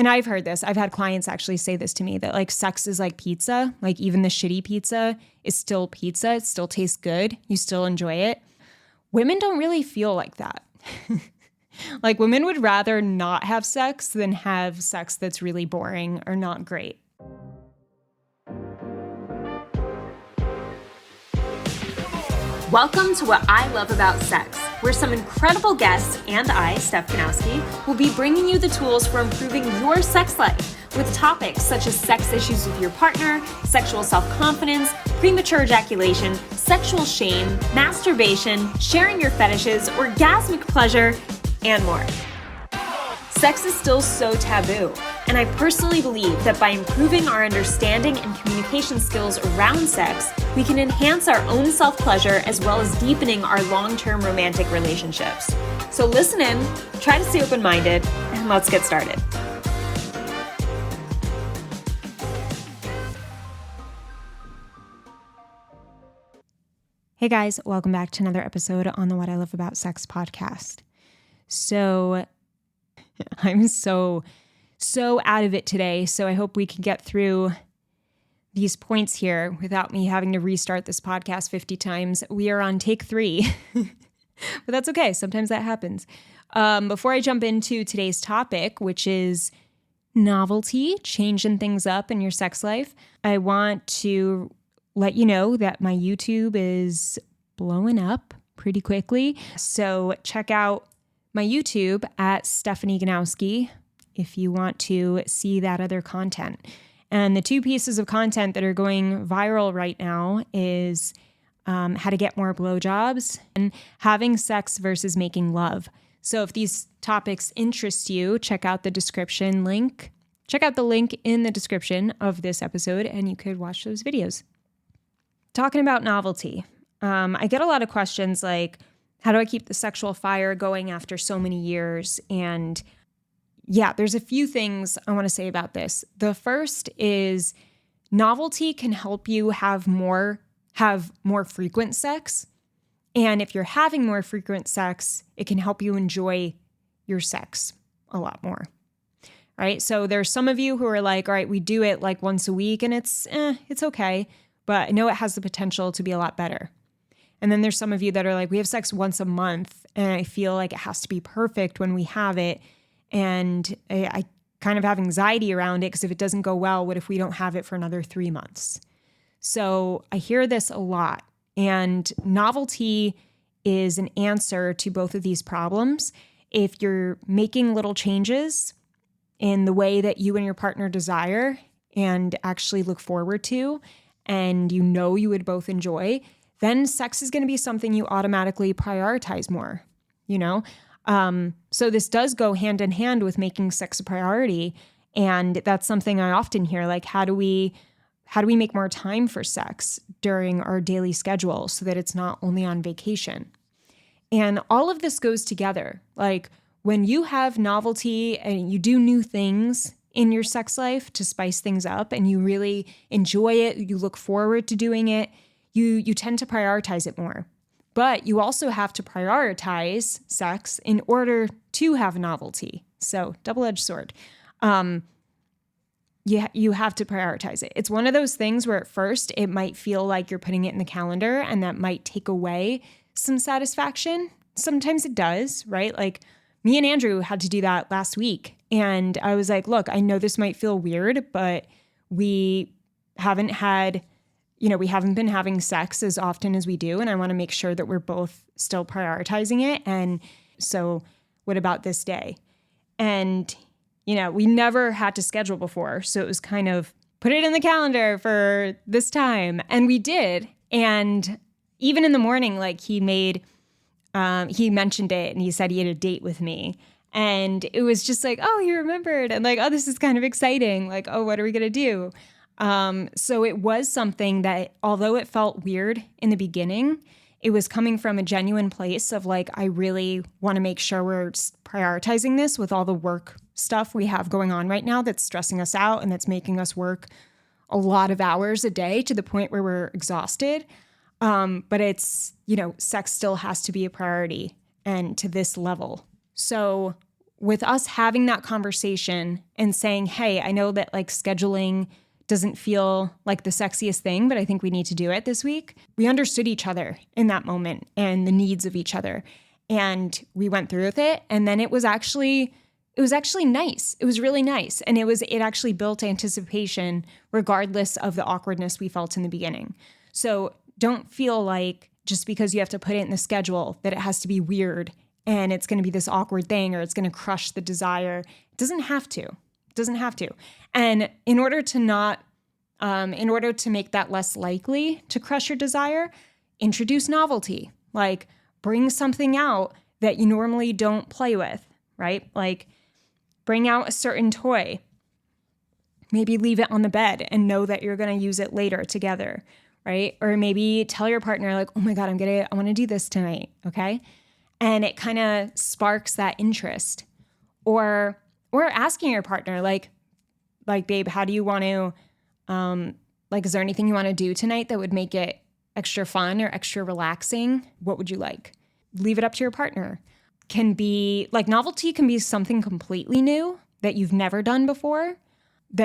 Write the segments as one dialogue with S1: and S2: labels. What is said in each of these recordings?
S1: and I've heard this, I've had clients actually say this to me, that like sex is like pizza. Like even the shitty pizza is still pizza. It still tastes good. You still enjoy it. Women don't really feel like that. Like women would rather not have sex than have sex that's really boring or not great.
S2: Welcome to What I Love About Sex, where some incredible guests and I, Steph Kanowski, will be bringing you the tools for improving your sex life with topics such as sex issues with your partner, sexual self-confidence, premature ejaculation, sexual shame, masturbation, sharing your fetishes, orgasmic pleasure, and more. Sex is still so taboo, and I personally believe that by improving our understanding and communication skills around sex, we can enhance our own self-pleasure as well as deepening our long-term romantic relationships. So listen in, try to stay open-minded, and let's get started.
S1: Hey guys, welcome back to another episode on the What I Love About Sex podcast. So I'm so out of it today, so I hope we can get through these points here without me having to restart this podcast 50 times. We are on take 3, but that's okay. Sometimes that happens. Before I jump into today's topic, which is novelty, changing things up in your sex life, I want to let you know that my YouTube is blowing up pretty quickly. So check out my YouTube at Stephanie Ganowski if you want to see that other content. And the 2 pieces of content that are going viral right now is how to get more blowjobs and having sex versus making love. So if these topics interest you, check out the description link. Check out the link in the description of this episode and you could watch those videos. Talking about novelty, I get a lot of questions like, how do I keep the sexual fire going after so many years? And yeah, there's a few things I want to say about this. The first is novelty can help you have more frequent sex. And if you're having more frequent sex, it can help you enjoy your sex a lot more. Right? So there's some of you who are like, all right, we do it like once a week and it's okay, but I know it has the potential to be a lot better. And then there's some of you that are like, we have sex once a month and I feel like it has to be perfect when we have it. And I kind of have anxiety around it because if it doesn't go well, what if we don't have it for another 3 months? So I hear this a lot. And novelty is an answer to both of these problems. If you're making little changes in the way that you and your partner desire and actually look forward to, and you know you would both enjoy, then sex is going to be something you automatically prioritize more, you know? So this does go hand in hand with making sex a priority. And that's something I often hear, like, how do we make more time for sex during our daily schedule so that it's not only on vacation? And all of this goes together. Like when you have novelty and you do new things in your sex life to spice things up and you really enjoy it, you look forward to doing it, you tend to prioritize it more. But you also have to prioritize sex in order to have novelty. So double-edged sword. You have to prioritize it. It's one of those things where at first it might feel like you're putting it in the calendar and that might take away some satisfaction. Sometimes it does, right? Like me and Andrew had to do that last week. And I was like, look, I know this might feel weird, but we haven't been having sex as often as we do. And I want to make sure that we're both still prioritizing it. And so what about this day? And, we never had to schedule before. So it was kind of put it in the calendar for this time. And we did. And even in the morning, like he mentioned it and he said he had a date with me. And it was just like, oh, you remembered. And like, oh, this is kind of exciting. Like, oh, what are we going to do? So it was something that, although it felt weird in the beginning, it was coming from a genuine place of like, I really want to make sure we're prioritizing this with all the work stuff we have going on right now that's stressing us out and that's making us work a lot of hours a day to the point where we're exhausted. But it's, sex still has to be a priority and to this level. So with us having that conversation and saying, hey, I know that like scheduling doesn't feel like the sexiest thing, but I think we need to do it this week. We understood each other in that moment and the needs of each other. And we went through with it. And then it was actually nice. It was really nice. And it actually built anticipation regardless of the awkwardness we felt in the beginning. So don't feel like just because you have to put it in the schedule that it has to be weird and it's going to be this awkward thing or it's going to crush the desire. It doesn't have to. It doesn't have to. And in order to make that less likely to crush your desire, introduce novelty. Like bring something out that you normally don't play with, right? Like bring out a certain toy. Maybe leave it on the bed and know that you're going to use it later together, right? Or maybe tell your partner like, oh my God, I want to do this tonight, okay? And it kind of sparks that interest. Or asking your partner like, babe, how do you want to, is there anything you want to do tonight that would make it extra fun or extra relaxing? What would you like? Leave it up to your partner. Novelty can be something completely new that you've never done before,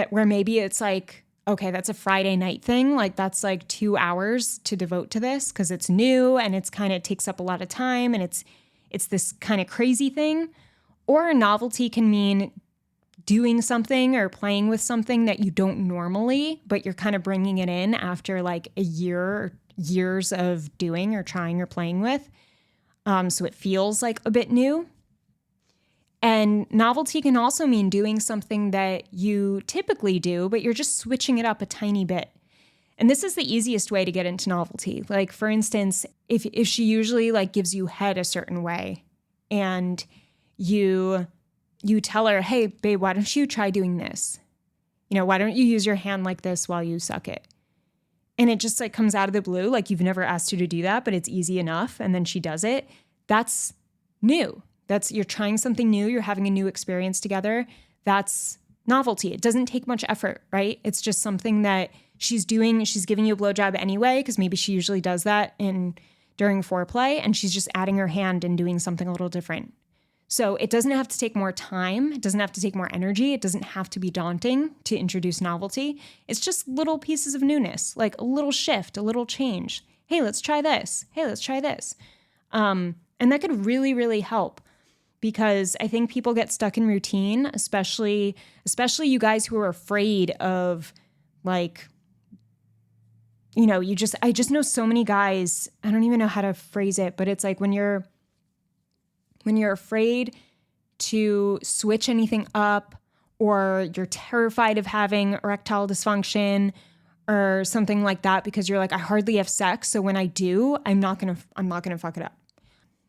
S1: where maybe it's like, okay, that's a Friday night thing. Like that's like 2 hours to devote to this because it's new and it's kind of takes up a lot of time and it's this kind of crazy thing. Or a novelty can mean doing something or playing with something that you don't normally, but you're kind of bringing it in after like a year or years of doing or trying or playing with. So it feels like a bit new. And novelty can also mean doing something that you typically do, but you're just switching it up a tiny bit. And this is the easiest way to get into novelty. Like for instance, if she usually like gives you head a certain way and you tell her, hey, babe, why don't you try doing this? Why don't you use your hand like this while you suck it? And it just like comes out of the blue, like you've never asked her to do that, but it's easy enough. And then she does it. That's new. You're trying something new. You're having a new experience together. That's novelty. It doesn't take much effort, right? It's just something that she's doing. She's giving you a blowjob anyway, because maybe she usually does that during foreplay, and she's just adding her hand and doing something a little different. So it doesn't have to take more time. It doesn't have to take more energy. It doesn't have to be daunting to introduce novelty. It's just little pieces of newness, like a little shift, a little change. Hey, let's try this. Hey, let's try this. And that could really, really help because I think people get stuck in routine, especially you guys who are afraid of like, I just know so many guys, I don't even know how to phrase it, but it's like when you're afraid to switch anything up or you're terrified of having erectile dysfunction or something like that because you're like, I hardly have sex. So when I do, I'm not going to fuck it up.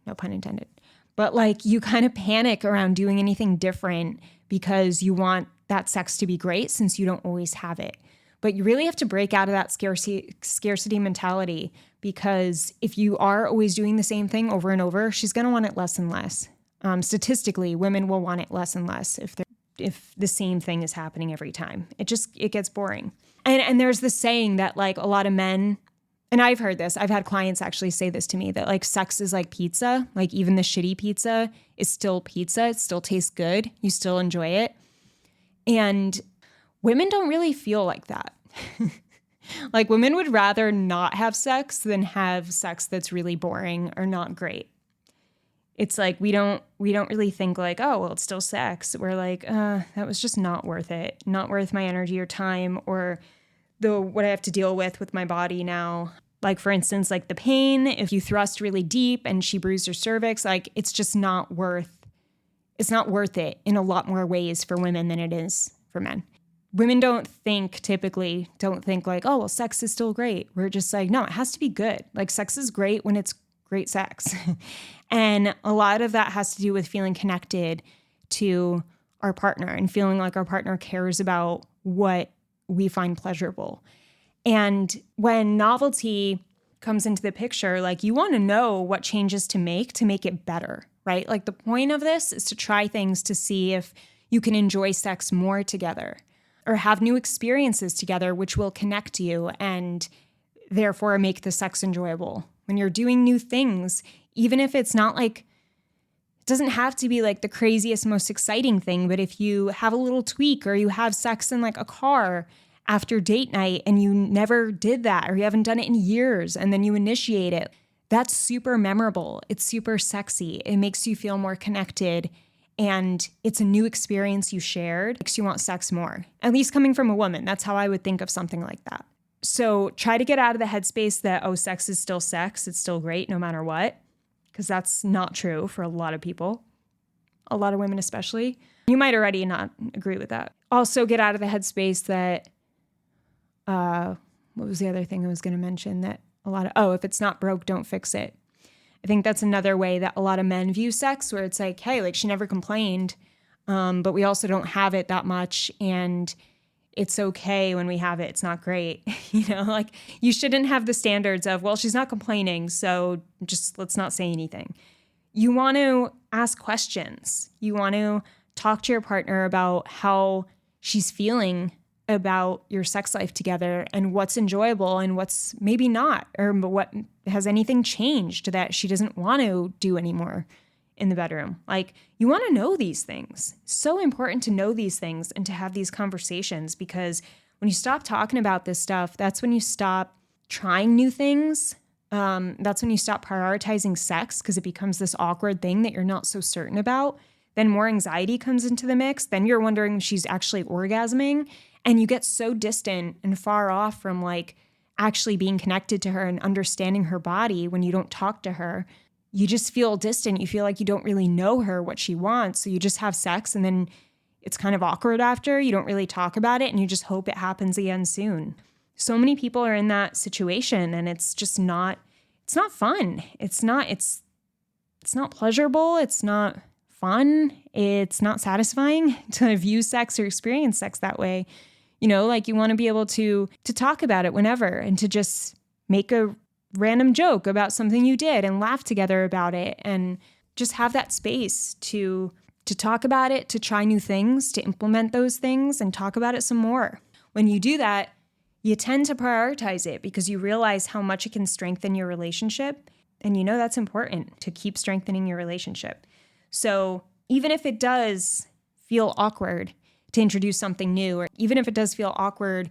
S1: No pun intended. But like you kind of panic around doing anything different because you want that sex to be great since you don't always have it. But you really have to break out of that scarcity mentality because if you are always doing the same thing over and over, she's going to want it less and less. Statistically, women will want it less and less if the same thing is happening every time. It gets boring. And there's this saying that like a lot of men, and I've heard this, I've had clients actually say this to me, that like sex is like pizza. Like even the shitty pizza is still pizza. It still tastes good. You still enjoy it. And women don't really feel like that. Like women would rather not have sex than have sex that's really boring or not great. It's like we don't really think like, oh, well, it's still sex. We're like, that was just not worth it. Not worth my energy or time or what I have to deal with my body now. Like for instance, like the pain, if you thrust really deep and she bruised her cervix, like it's just not worth it in a lot more ways for women than it is for men. Women typically don't think like, oh, well, sex is still great. We're just like, no, it has to be good. Like sex is great when it's great sex. And a lot of that has to do with feeling connected to our partner and feeling like our partner cares about what we find pleasurable. And when novelty comes into the picture, like you want to know what changes to make it better, right? Like the point of this is to try things to see if you can enjoy sex more together or have new experiences together, which will connect you and therefore make the sex enjoyable. When you're doing new things, even if it's not It doesn't have to be like the craziest, most exciting thing, but if you have a little tweak or you have sex in like a car after date night and you never did that or you haven't done it in years and then you initiate it, that's super memorable. It's super sexy. It makes you feel more connected and it's a new experience you shared. It makes you want sex more, at least coming from a woman. That's how I would think of something like that. So try to get out of the headspace that, oh, sex is still sex. It's still great no matter what. Because that's not true for a lot of people, a lot of women especially. You might already not agree with that. Also get out of the headspace that, what was the other thing I was going to mention? That if it's not broke, don't fix it. I think that's another way that a lot of men view sex, where it's like, hey, like she never complained, but we also don't have it that much, and it's okay when we have it. It's not great. Like you shouldn't have the standards of, well, she's not complaining, so just let's not say anything. You want to ask questions. You want to talk to your partner about how she's feeling about your sex life together and what's enjoyable and what's maybe not, or what has anything changed that she doesn't want to do anymore in the bedroom. Like, you want to know these things. So important to know these things and to have these conversations, because when you stop talking about this stuff, that's when you stop trying new things. That's when you stop prioritizing sex, because it becomes this awkward thing that you're not so certain about. Then more anxiety comes into the mix. Then you're wondering if she's actually orgasming, and you get so distant and far off from like actually being connected to her and understanding her body when you don't talk to her. You just feel distant. You feel like you don't really know her, what she wants. So you just have sex and then it's kind of awkward after. You don't really talk about it and you just hope it happens again soon. So many people are in that situation and it's just not, it's not fun. It's not pleasurable. It's not fun. It's not satisfying to view sex or experience sex that way. Like you want to be able to talk about it whenever and to just make a random joke about something you did and laugh together about it and just have that space to talk about it, to try new things, to implement those things and talk about it some more. When you do that, you tend to prioritize it because you realize how much it can strengthen your relationship. And that's important to keep strengthening your relationship. So even if it does feel awkward to introduce something new, or even if it does feel awkward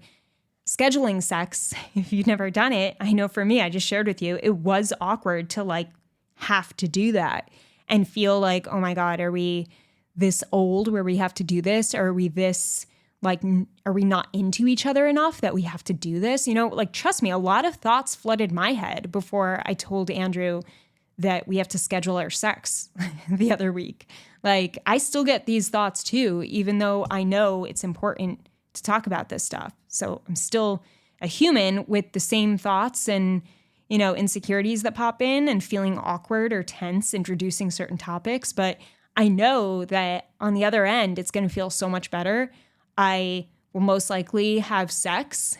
S1: scheduling sex, if you've never done it, I know for me, I just shared with you, it was awkward to like have to do that and feel like, oh my God, are we this old where we have to do this? Or are we this, like, are we not into each other enough that we have to do this? Like, trust me, a lot of thoughts flooded my head before I told Andrew that we have to schedule our sex the other week. Like, I still get these thoughts too, even though I know it's important to talk about this stuff. So I'm still a human with the same thoughts and, insecurities that pop in and feeling awkward or tense introducing certain topics. But I know that on the other end, it's going to feel so much better. I will most likely have sex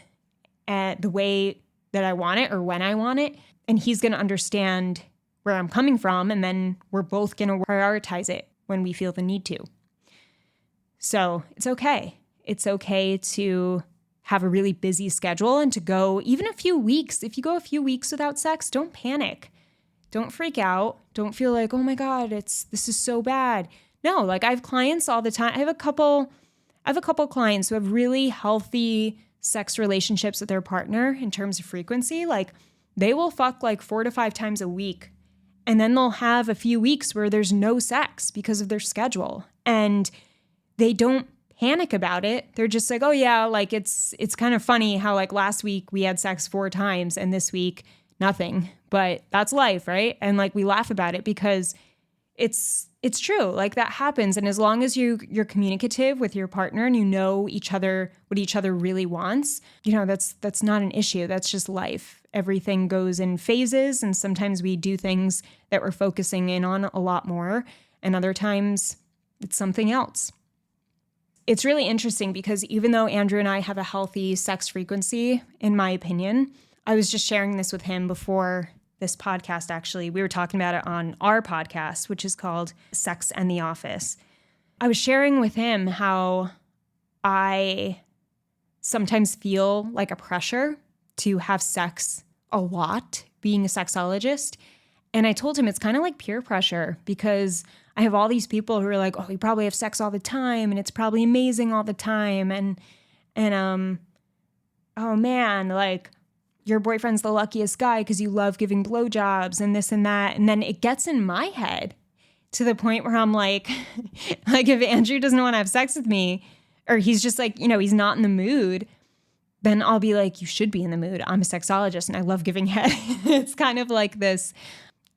S1: at the way that I want it or when I want it. And he's going to understand where I'm coming from. And then we're both going to prioritize it when we feel the need to. So it's okay. It's okay to have a really busy schedule and to go even a few weeks. If you go a few weeks without sex, don't panic. Don't freak out. Don't feel like, oh my God, this is so bad. No, like I have clients all the time. I have a couple clients who have really healthy sex relationships with their partner in terms of frequency. Like they will fuck like 4 to 5 times a week. And then they'll have a few weeks where there's no sex because of their schedule. And they don't panic about it. They're just like, oh yeah, like it's kind of funny how like last week we had sex 4 times and this week nothing. But that's life, right? And like we laugh about it because it's true. Like that happens. And as long as you're communicative with your partner and you know each other, what each other really wants, that's not an issue. That's just life. Everything goes in phases. And sometimes we do things that we're focusing in on a lot more. And other times it's something else. It's really interesting because even though Andrew and I have a healthy sex frequency, in my opinion, I was just sharing this with him before this podcast, actually. We were talking about it on our podcast, which is called Sex and the Office. I was sharing with him how I sometimes feel like a pressure to have sex a lot, being a sexologist. And I told him it's kind of like peer pressure because I have all these people who are like, oh, you probably have sex all the time and it's probably amazing all the time. And oh man, like your boyfriend's the luckiest guy because you love giving blowjobs and this and that. And then it gets in my head to the point where I'm like, like if Andrew doesn't want to have sex with me, or he's just like, he's not in the mood, then I'll be like, you should be in the mood. I'm a sexologist and I love giving head. It's kind of like this,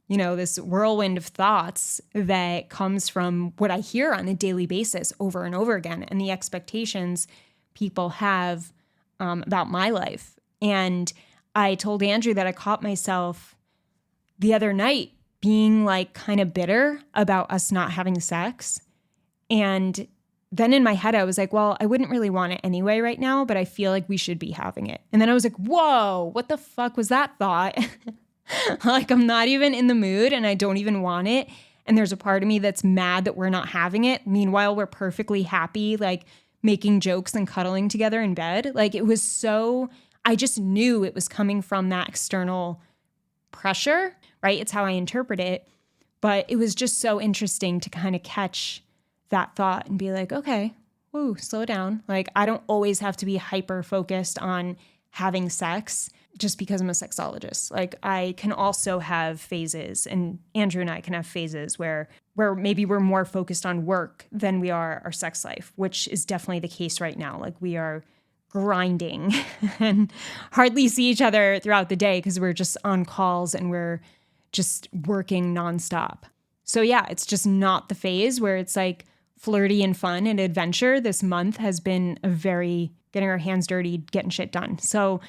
S1: this whirlwind of thoughts that comes from what I hear on a daily basis over and over again and the expectations people have about my life. And I told Andrew that I caught myself the other night being like kind of bitter about us not having sex. And then in my head, I was like, well, I wouldn't really want it anyway right now, but I feel like we should be having it. And then I was like, whoa, what the fuck was that thought? Like I'm not even in the mood and I don't even want it. And there's a part of me that's mad that we're not having it. Meanwhile, we're perfectly happy, like making jokes and cuddling together in bed. Like it was so, I just knew it was coming from that external pressure, right? It's how I interpret it. But it was just so interesting to kind of catch that thought and be like, okay, woo, slow down. Like I don't always have to be hyper focused on having sex just because I'm a sexologist. Like I can also have phases, and Andrew and I can have phases where maybe we're more focused on work than we are our sex life, which is definitely the case right now. Like we are grinding and hardly see each other throughout the day because we're just on calls and we're just working nonstop. So yeah, it's just not the phase where it's like flirty and fun and adventure. This month has been a very getting our hands dirty, getting shit done. So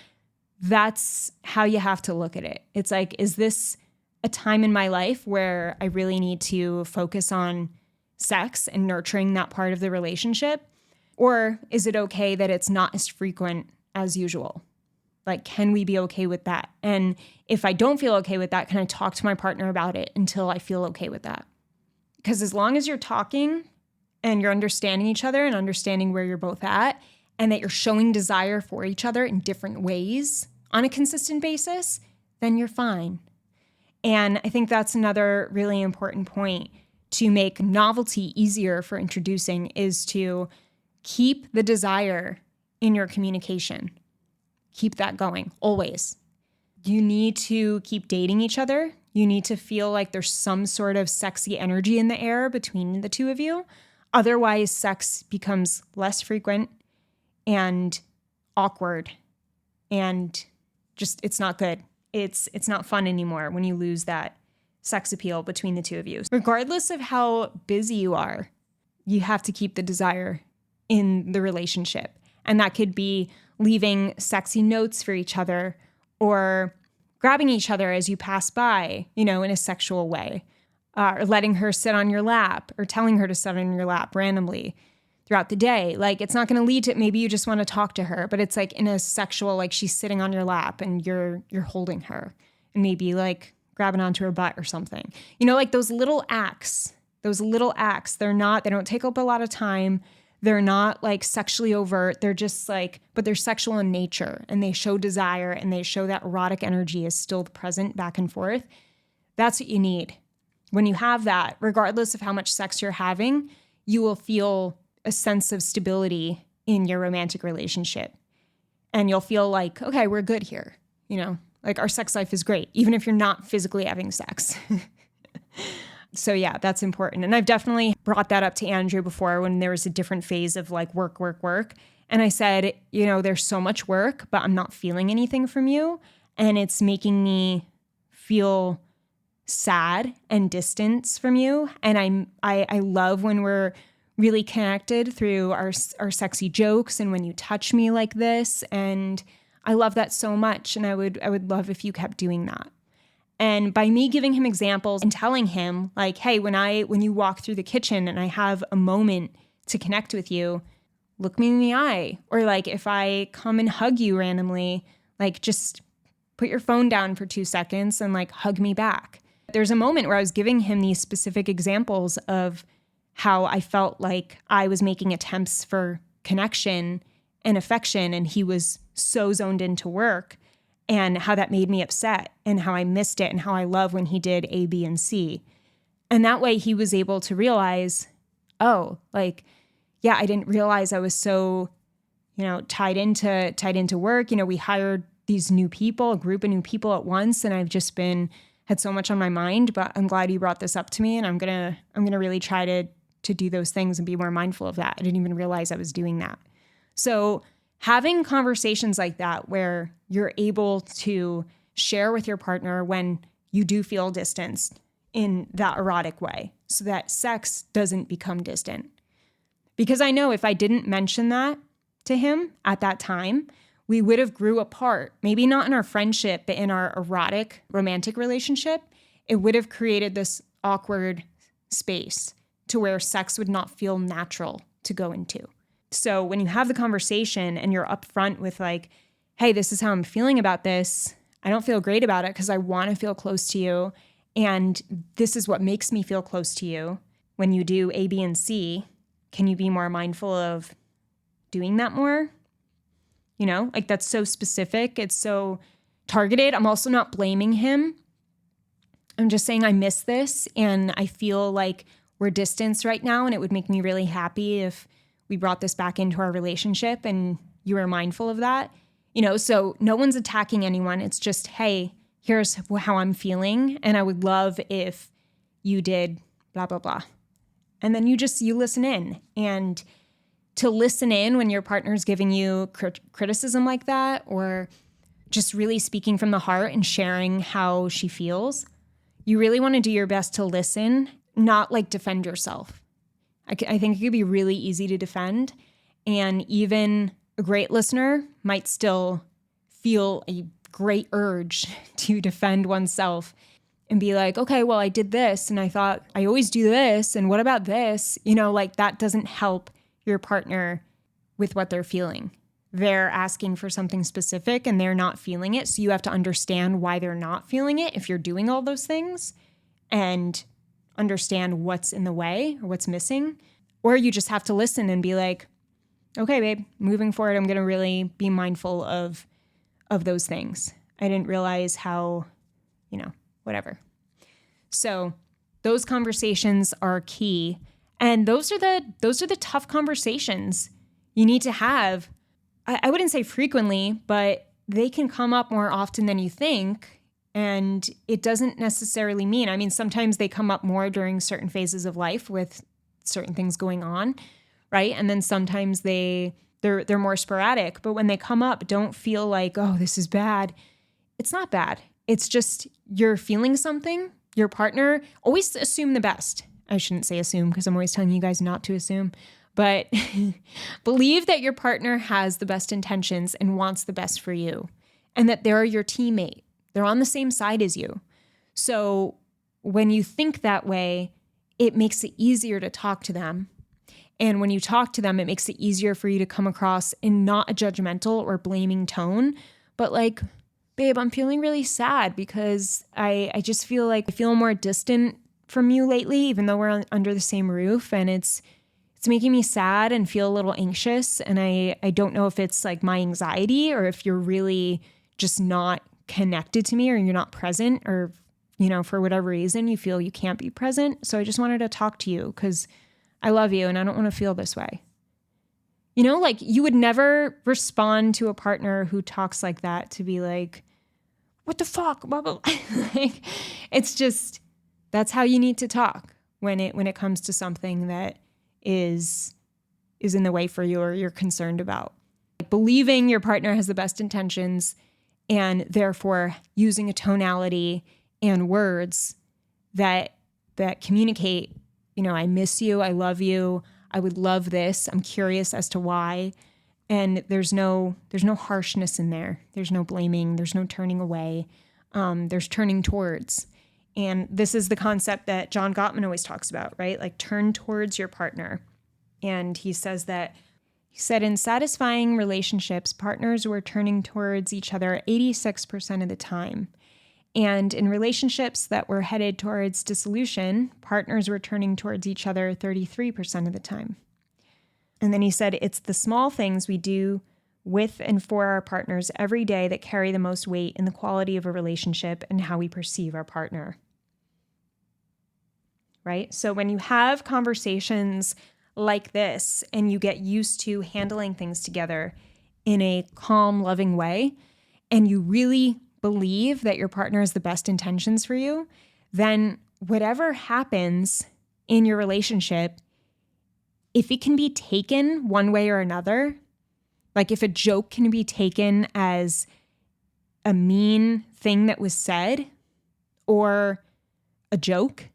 S1: that's how you have to look at it. It's like, is this a time in my life where I really need to focus on sex and nurturing that part of the relationship? Or is it okay that it's not as frequent as usual? Like, can we be okay with that? And if I don't feel okay with that, can I talk to my partner about it until I feel okay with that? Because as long as you're talking and you're understanding each other and understanding where you're both at, and that you're showing desire for each other in different ways on a consistent basis, then you're fine. And I think that's another really important point to make novelty easier for introducing is to keep the desire in your communication. Keep that going, always. You need to keep dating each other. You need to feel like there's some sort of sexy energy in the air between the two of you. Otherwise, sex becomes less frequent and awkward and just, it's not good. It's not fun anymore when you lose that sex appeal between the two of you. Regardless of how busy you are, you have to keep the desire in the relationship. And that could be leaving sexy notes for each other or grabbing each other as you pass by, in a sexual way, or letting her sit on your lap or telling her to sit on your lap randomly throughout the day. Like, it's not going to lead to, maybe you just want to talk to her, but it's like in a sexual, like she's sitting on your lap and you're holding her and maybe like grabbing onto her butt or something. Like those little acts, they don't take up a lot of time. They're not like sexually overt. They're just like, but they're sexual in nature and they show desire and they show that erotic energy is still present back and forth. That's what you need. When you have that, regardless of how much sex you're having, you will feel a sense of stability in your romantic relationship. And you'll feel like, okay, we're good here. Like our sex life is great, even if you're not physically having sex. So yeah, that's important. And I've definitely brought that up to Andrew before when there was a different phase of like work. And I said, there's so much work, but I'm not feeling anything from you. And it's making me feel sad and distance from you. And I love when we're really connected through our sexy jokes and when you touch me like this. And I love that so much. And I would love if you kept doing that. And by me giving him examples and telling him like, hey, when you walk through the kitchen and I have a moment to connect with you, look me in the eye. Or like if I come and hug you randomly, like just put your phone down for 2 seconds and like hug me back. There's a moment where I was giving him these specific examples of how I felt like I was making attempts for connection and affection and he was so zoned into work. And how that made me upset and how I missed it and how I love when he did A, B, and C. And that way he was able to realize, oh, like, yeah, I didn't realize I was so, tied into work. We hired these new people, a group of new people at once. And I've just had so much on my mind, but I'm glad you brought this up to me. And I'm going to really try to do those things and be more mindful of that. I didn't even realize I was doing that. So having conversations like that where you're able to share with your partner when you do feel distanced in that erotic way so that sex doesn't become distant. Because I know if I didn't mention that to him at that time, we would have grew apart. Maybe not in our friendship, but in our erotic romantic relationship, it would have created this awkward space to where sex would not feel natural to go into. So when you have the conversation and you're upfront with like, hey, this is how I'm feeling about this. I don't feel great about it because I want to feel close to you. And this is what makes me feel close to you. When you do A, B, and C, can you be more mindful of doing that more? Like that's so specific. It's so targeted. I'm also not blaming him. I'm just saying I miss this and I feel like we're distanced right now and it would make me really happy if we brought this back into our relationship and you were mindful of that. So no one's attacking anyone. It's just, hey, here's how I'm feeling. And I would love if you did blah, blah, blah. And then you listen in. And to listen in when your partner's giving you criticism like that, or just really speaking from the heart and sharing how she feels, you really want to do your best to listen, not like defend yourself. I think it could be really easy to defend. And even a great listener might still feel a great urge to defend oneself and be like, okay, well, I did this and I thought I always do this. And what about this? Like that doesn't help your partner with what they're feeling. They're asking for something specific and they're not feeling it. So you have to understand why they're not feeling it if you're doing all those things and understand what's in the way or what's missing. Or you just have to listen and be like, okay, babe, moving forward, I'm going to really be mindful of those things. I didn't realize how, whatever. So those conversations are key. And those are the tough conversations you need to have. I wouldn't say frequently, but they can come up more often than you think. And it doesn't necessarily mean, sometimes they come up more during certain phases of life with certain things going on, right? And then sometimes they're more sporadic. But when they come up, don't feel like, oh, this is bad. It's not bad. It's just you're feeling something. Your partner, always assume the best. I shouldn't say assume because I'm always telling you guys not to assume. But believe that your partner has the best intentions and wants the best for you and that they're your teammate. They're on the same side as you. So when you think that way, it makes it easier to talk to them. And when you talk to them, it makes it easier for you to come across in not a judgmental or blaming tone, but like, babe, I'm feeling really sad because I just feel like I feel more distant from you lately, even though we're under the same roof. And it's making me sad and feel a little anxious. And I don't know if it's like my anxiety or if you're really just not connected to me or you're not present or, for whatever reason you feel you can't be present. So I just wanted to talk to you because I love you and I don't want to feel this way. Like you would never respond to a partner who talks like that to be like, what the fuck? Blah, blah, blah. Like, it's just, that's how you need to talk when it comes to something that is in the way for you or you're concerned about. Believing your partner has the best intentions and therefore using a tonality and words that communicate, I miss you, I love you, I would love this, I'm curious as to why. And there's no harshness in there. There's no blaming, there's no turning away. There's turning towards. And this is the concept that John Gottman always talks about, right? Like turn towards your partner. And he said in satisfying relationships, partners were turning towards each other 86% of the time. And in relationships that were headed towards dissolution, partners were turning towards each other 33% of the time. And then he said, it's the small things we do with and for our partners every day that carry the most weight in the quality of a relationship and how we perceive our partner. right? So when you have conversations like this and you get used to handling things together in a calm, loving way, and you really believe that your partner has the best intentions for you, then whatever happens in your relationship, if it can be taken one way or another, like if a joke can be taken as a mean thing that was said or a joke,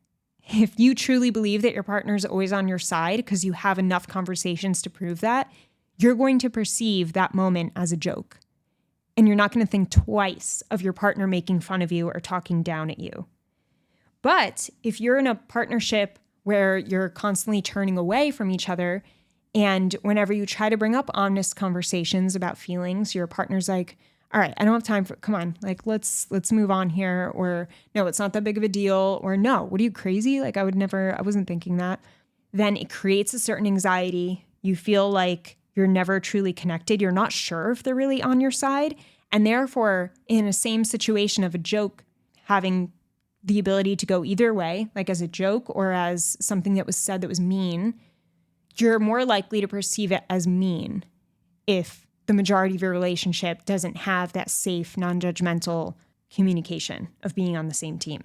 S1: if you truly believe that your partner is always on your side because you have enough conversations to prove that, you're going to perceive that moment as a joke. And you're not going to think twice of your partner making fun of you or talking down at you. But if you're in a partnership where you're constantly turning away from each other, and whenever you try to bring up honest conversations about feelings, your partner's like, all right, I don't have time for, come on, like, let's move on here. Or no, it's not that big of a deal. Or no, what are you, crazy? Like, I wasn't thinking that. Then it creates a certain anxiety. You feel like you're never truly connected. You're not sure if they're really on your side. And therefore, in a same situation of a joke, having the ability to go either way, like as a joke or as something that was said that was mean, you're more likely to perceive it as mean if the majority of your relationship doesn't have that safe, non-judgmental communication of being on the same team.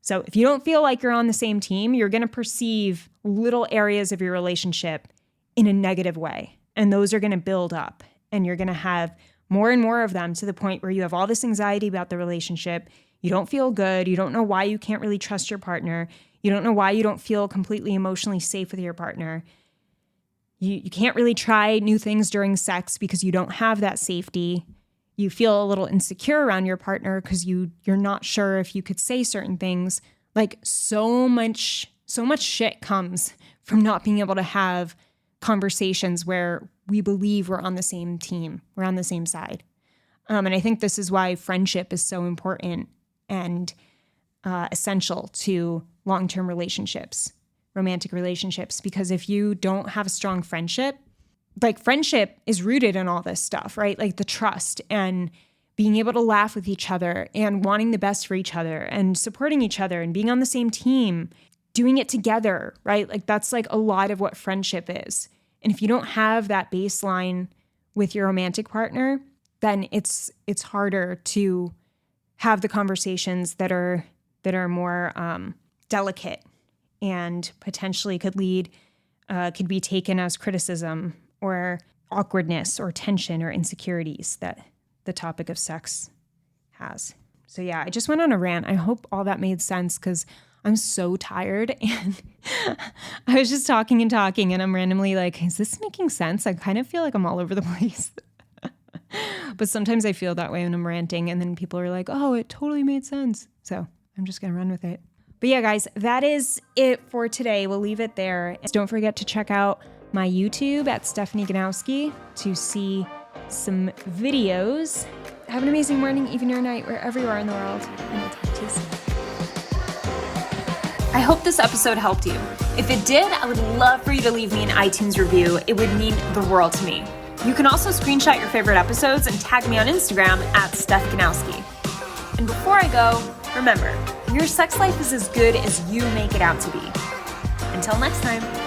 S1: So if you don't feel like you're on the same team, you're going to perceive little areas of your relationship in a negative way. And those are going to build up. And you're going to have more and more of them to the point where you have all this anxiety about the relationship. You don't feel good. You don't know why you can't really trust your partner. You don't know why you don't feel completely emotionally safe with your partner. You can't really try new things during sex because you don't have that safety. You feel a little insecure around your partner because you're not sure if you could say certain things. Like so much shit comes from not being able to have conversations where we believe we're on the same team, we're on the same side. And I think this is why friendship is so important and essential to long-term relationships, romantic relationships, because if you don't have a strong friendship, like friendship is rooted in all this stuff, right? Like the trust and being able to laugh with each other and wanting the best for each other and supporting each other and being on the same team, doing it together, right? Like that's like a lot of what friendship is. And if you don't have that baseline with your romantic partner, then it's harder to have the conversations that are more delicate and potentially could be taken as criticism or awkwardness or tension or insecurities that the topic of sex has. So yeah, I just went on a rant. I hope all that made sense because I'm so tired and I was just talking and I'm randomly like, is this making sense? I kind of feel like I'm all over the place. But sometimes I feel that way when I'm ranting and then people are like, oh, it totally made sense. So I'm just going to run with it. But yeah, guys, that is it for today. We'll leave it there. Don't forget to check out my YouTube at Stephanie Ganowski to see some videos. Have an amazing morning, evening, or night, wherever you are in the world. And I'll talk to you soon.
S2: I hope this episode helped you. If it did, I would love for you to leave me an iTunes review. It would mean the world to me. You can also screenshot your favorite episodes and tag me on Instagram at Steph Ganowski. And before I go, remember, your sex life is as good as you make it out to be. Until next time.